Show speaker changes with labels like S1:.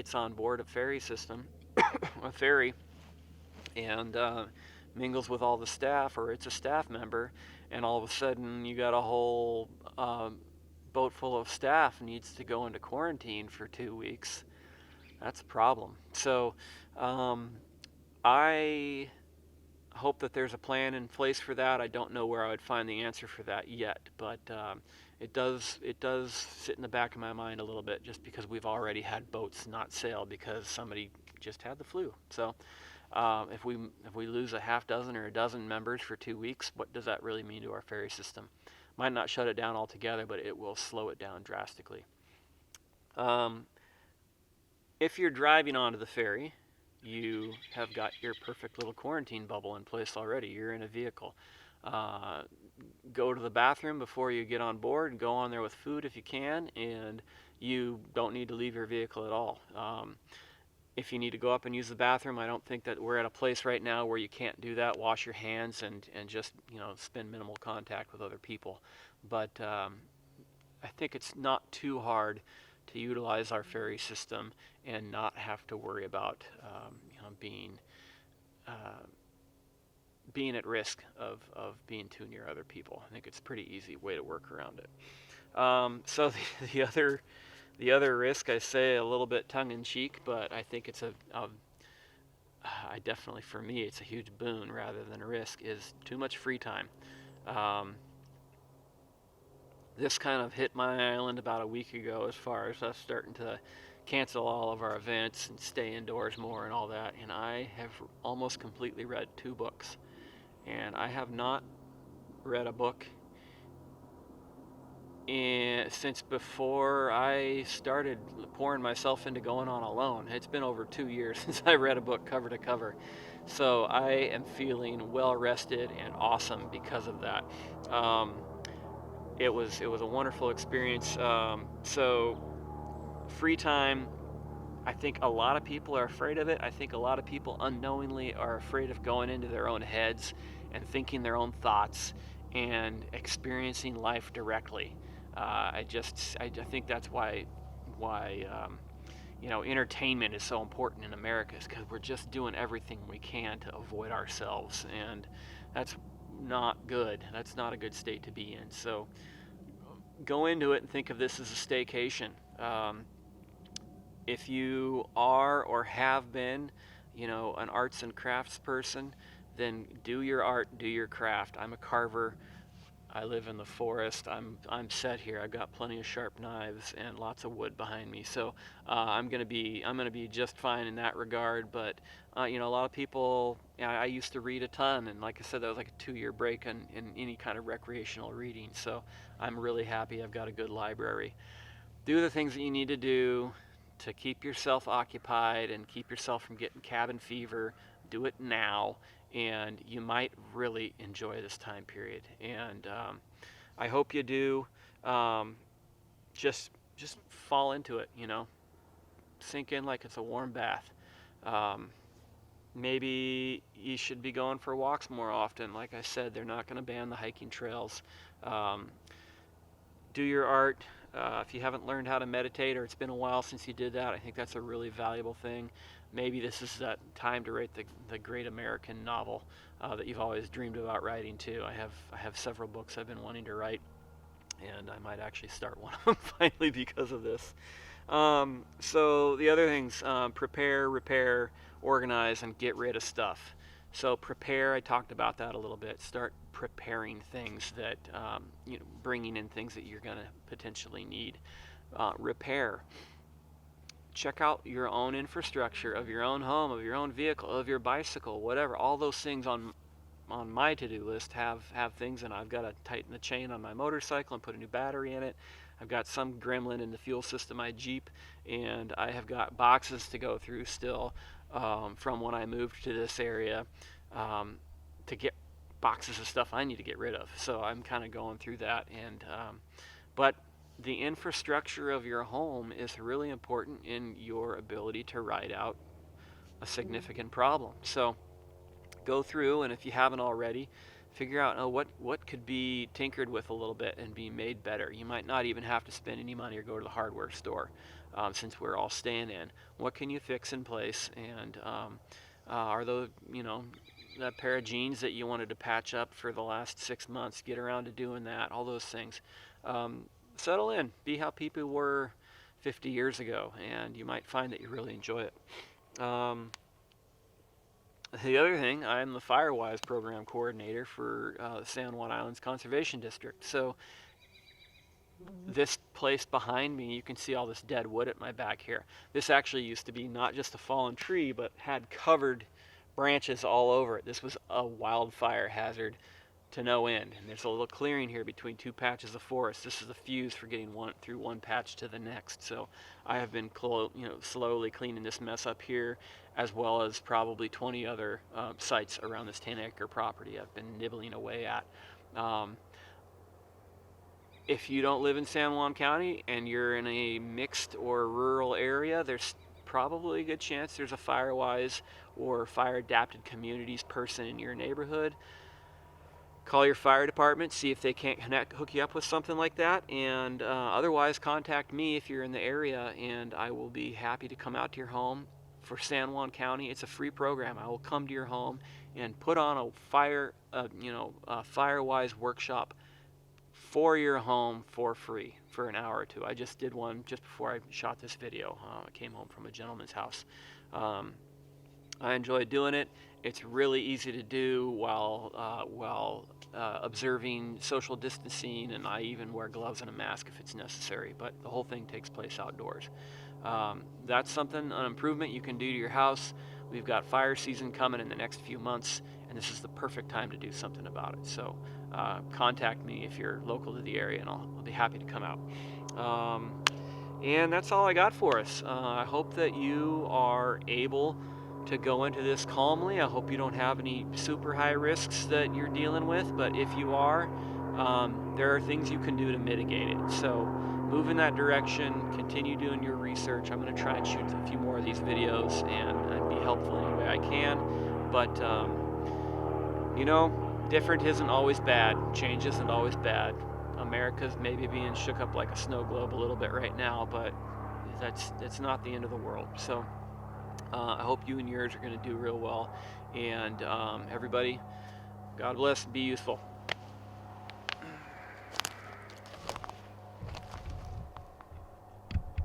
S1: It's on board a ferry system, a ferry, and mingles with all the staff, or it's a staff member, and all of a sudden you got a whole boat full of staff needs to go into quarantine for 2 weeks. That's a problem. So um, I hope that there's a plan in place for that. I don't know where I would find the answer for that yet, but it does sit in the back of my mind a little bit, just because we've already had boats not sail because somebody just had the flu. So if we lose a half dozen or a dozen members for 2 weeks, what does that really mean to our ferry system? Might not shut it down altogether, but it will slow it down drastically. Um, if you're driving onto the ferry, you have got your perfect little quarantine bubble in place already. You're in a vehicle. Uh, Go to the bathroom before you get on board, and go on there with food if you can, and you don't need to leave your vehicle at all. If you need to go up and use the bathroom, I don't think that we're at a place right now where you can't do that. Wash your hands and just spend minimal contact with other people. But I think it's not too hard to utilize our ferry system and not have to worry about uh, being at risk of being too near other people. I think it's a pretty easy way to work around it. So the other risk, I say a little bit tongue in cheek, but I think I definitely, for me, it's a huge boon rather than a risk, is too much free time. Um, this kind of hit my island about a week ago, as far as us starting to cancel all of our events and stay indoors more and all that. And I have almost completely read 2 books, and I have not read a book since before I started pouring myself into going on alone. It's been over 2 years since I read a book cover to cover. So I am feeling well rested and awesome because of that. Um, it was a wonderful experience. So free time, I think a lot of people are afraid of it. I think a lot of people unknowingly are afraid of going into their own heads and thinking their own thoughts and experiencing life directly. I think that's why entertainment is so important in America, is because we're just doing everything we can to avoid ourselves, and that's not good. That's not a good state to be in. So go into it and think of this as a staycation. If you are or have been, an arts and crafts person, then do your art, do your craft. I'm a carver. I live in the forest. I'm set here. I've got plenty of sharp knives and lots of wood behind me, so I'm gonna be just fine in that regard. But a lot of people. I used to read a ton, and like I said, that was like a 2-year break in any kind of recreational reading. So I'm really happy I've got a good library. Do the things that you need to do to keep yourself occupied and keep yourself from getting cabin fever. Do it now, and you might really enjoy this time period. And I hope you do. Um, just fall into it. Sink in like it's a warm bath. Um, Maybe you should be going for walks more often. Like I said, they're not going to ban the hiking trails. Um, do your art. If you haven't learned how to meditate, or it's been a while since you did that, I think that's a really valuable thing. Maybe this is that time to write the great American novel that you've always dreamed about writing too. I have several books I've been wanting to write, and I might actually start one of them finally because of this. So the other things: prepare, repair, organize, and get rid of stuff. So prepare, I talked about that a little bit. Start preparing things that, bringing in things that you're going to potentially need. Repair. Check out your own infrastructure of your own home, of your own vehicle, of your bicycle, whatever. All those things on my to-do list have things, and I've got to tighten the chain on my motorcycle and put a new battery in it. I've got some gremlin in the fuel system of my Jeep, and I have got boxes to go through still from when I moved to this area um, to get boxes of stuff I need to get rid of. So I'm kind of going through that, and but the infrastructure of your home is really important in your ability to ride out a significant problem. So go through, and if you haven't already, figure out what could be tinkered with a little bit and be made better. You might not even have to spend any money or go to the hardware store. since we're all staying in. What can you fix in place? And are those, that pair of jeans that you wanted to patch up for the last 6 months, get around to doing that, all those things. Settle in, be how people were 50 years ago, and you might find that you really enjoy it. The other thing, I'm the Firewise program coordinator for the San Juan Islands Conservation District. So this place behind me, you can see all this dead wood at my back here. This actually used to be not just a fallen tree, but had covered branches all over it. This was a wildfire hazard to no end. And there's a little clearing here between two patches of forest. This is the fuse for getting through one patch to the next. So I have been slowly cleaning this mess up here, as well as probably 20 other sites around this 10-acre property I've been nibbling away at. If you don't live in San Juan County and you're in a mixed or rural area, there's probably a good chance there's a Firewise or fire adapted communities person in your neighborhood. Call your fire department, see if they can't hook you up with something like that, and otherwise contact me if you're in the area, and I will be happy to come out to your home. For San Juan County, it's a free program. I will come to your home and put on a Firewise workshop for your home for free for an hour or two. I just did one just before I shot this video. I came home from a gentleman's house. I enjoy doing it. It's really easy to do while observing social distancing, and I even wear gloves and a mask if it's necessary, but the whole thing takes place outdoors. That's an improvement you can do to your house. We've got fire season coming in the next few months, and this is the perfect time to do something about it. So contact me if you're local to the area, and I'll be happy to come out. And that's all I got for us. I hope that you are able to go into this calmly. I hope you don't have any super high risks that you're dealing with, but if you are, there are things you can do to mitigate it. So move in that direction, continue doing your research. I'm going to try and shoot a few more of these videos and be helpful any way I can. But, different isn't always bad. Change isn't always bad. America's maybe being shook up like a snow globe a little bit right now, but it's not the end of the world. So I hope you and yours are going to do real well. And everybody, God bless, be useful.